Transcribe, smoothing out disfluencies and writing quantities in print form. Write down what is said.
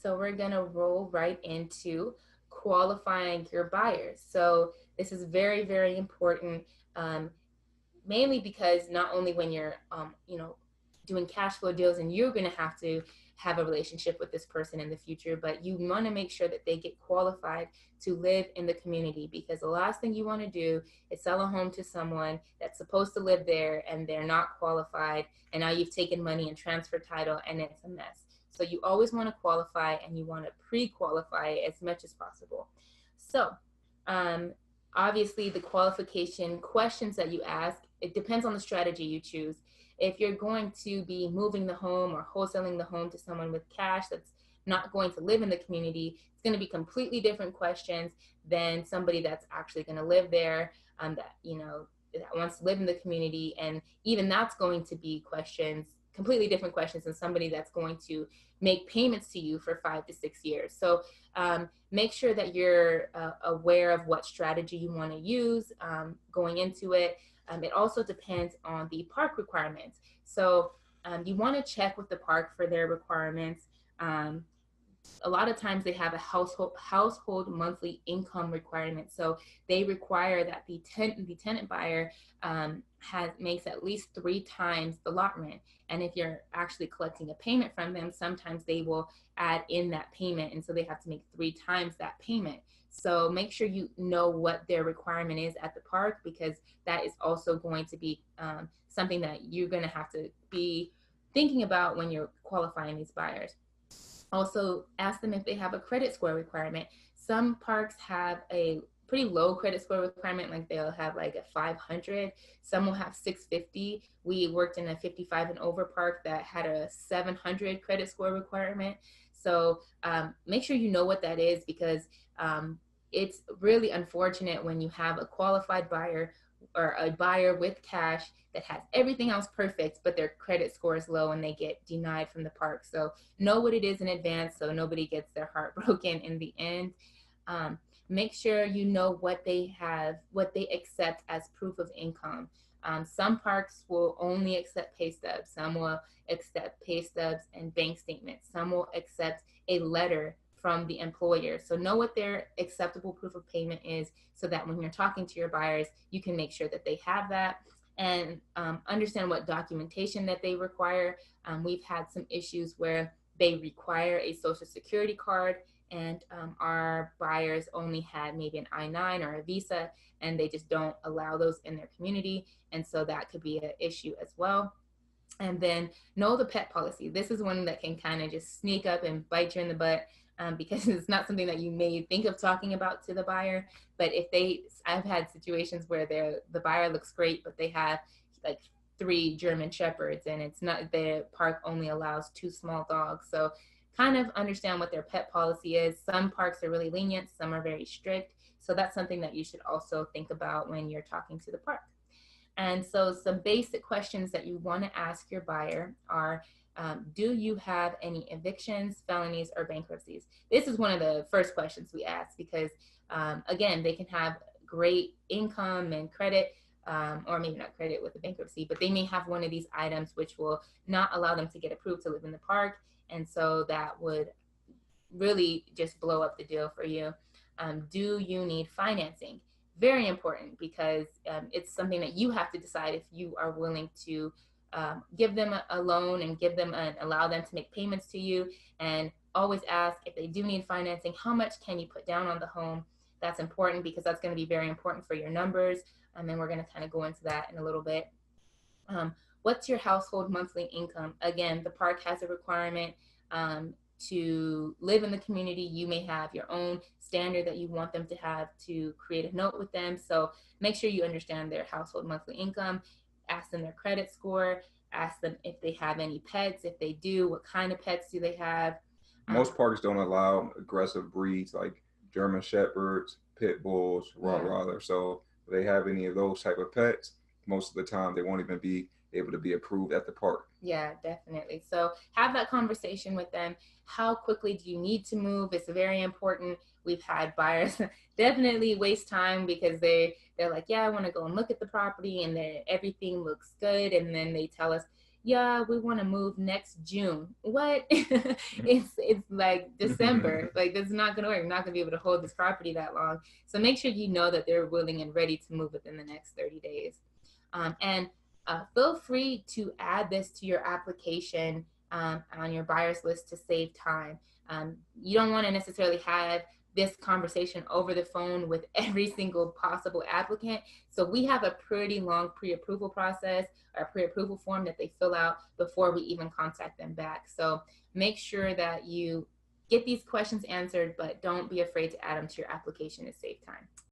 So we're going to roll right into qualifying your buyers. So this is very, very important, um, mainly because not only when you're, doing cash flow deals and you're going to have a relationship with this person in the future, but you want to make sure that they get qualified to live in the community, because the last thing you want to do is sell a home to someone that's supposed to live there and they're not qualified, and now you've taken money and transfer title and it's a mess. So you always want to qualify, and you want to pre-qualify as much as possible. So um, obviously the qualification questions that you ask, it depends on the strategy you choose. If you're going to be moving the home or wholesaling the home to someone with cash that's not going to live in the community, it's going to be completely different questions than somebody that's actually going to live there, that wants to live in the community. And even that's going to be questions, completely different questions than somebody that's going to make payments to you for 5 to 6 years. So make sure that you're aware of what strategy you want to use going into it. It also depends on the park requirements. So you want to check with the park for their requirements. Um, a lot of times they have a household monthly income requirement. So they require that the tenant buyer makes at least 3 times the lot rent. And if you're actually collecting a payment from them, sometimes they will add in that payment, and so they have to make 3 times that payment. So make sure you know what their requirement is at the park, because that is also going to be something that you're going to have to be thinking about when you're qualifying these buyers. Also, ask them if they have a credit score requirement. Some parks have a pretty low credit score requirement, like they'll have like a 500. Some will have 650. We worked in a 55 and over park that had a 700 credit score requirement. So make sure you know what that is, because it's really unfortunate when you have a qualified buyer or a buyer with cash that has everything else perfect, but their credit score is low and they get denied from the park. So know what it is in advance so nobody gets their heart broken in the end. Um, Make sure you know what they accept as proof of income. Some parks will only accept pay stubs. Some will accept pay stubs and bank statements. Some will accept a letter from the employer. So know what their acceptable proof of payment is, so that when you're talking to your buyers, you can make sure that they have that, and understand what documentation that they require. We've had some issues where they require a social security card, and our buyers only had maybe an I-9 or a visa, and they just don't allow those in their community. And so that could be an issue as well. And then know the pet policy. This is one that can kind of just sneak up and bite you in the butt, because it's not something that you may think of talking about to the buyer. But I've had situations where the buyer looks great, but they have like 3 German Shepherds, and it's not, the park only allows 2 small dogs. So kind of understand what their pet policy is. Some parks are really lenient, some are very strict. So that's something that you should also think about when you're talking to the park. And so some basic questions that you want to ask your buyer are, do you have any evictions, felonies, or bankruptcies? This is one of the first questions we ask, because again, they can have great income and credit, or maybe not credit with a bankruptcy, but they may have one of these items which will not allow them to get approved to live in the park. And so that would really just blow up the deal for you. Do you need financing? Very important, because it's something that you have to decide if you are willing to give them a loan and allow them to make payments to you. And always ask, if they do need financing, how much can you put down on the home? That's important, because that's going to be very important for your numbers. And then we're going to kind of go into that in a little bit. What's your household monthly income? Again, the park has a requirement to live in the community. You may have your own standard that you want them to have to create a note with them. So make sure you understand their household monthly income. Ask them their credit score. Ask them if they have any pets. If they do, what kind of pets do they have? Most parks don't allow aggressive breeds like German Shepherds, Pit Bulls, Yeah. Rottweiler. So if they have any of those type of pets, most of the time they won't even be able to be approved at the park. Yeah, definitely. So have that conversation with them. How quickly do you need to move? It's very important. We've had buyers definitely waste time, because they're like, yeah, I want to go and look at the property, and then everything looks good, and then they tell us, yeah, we want to move next June. What? It's like December. Like, this is not going to work. We're not going to be able to hold this property that long. So make sure you know that they're willing and ready to move within the next 30 days. And feel free to add this to your application on your buyer's list to save time. You don't want to necessarily have this conversation over the phone with every single possible applicant. So we have a pretty long pre-approval process or pre-approval form that they fill out before we even contact them back. So make sure that you get these questions answered, but don't be afraid to add them to your application to save time.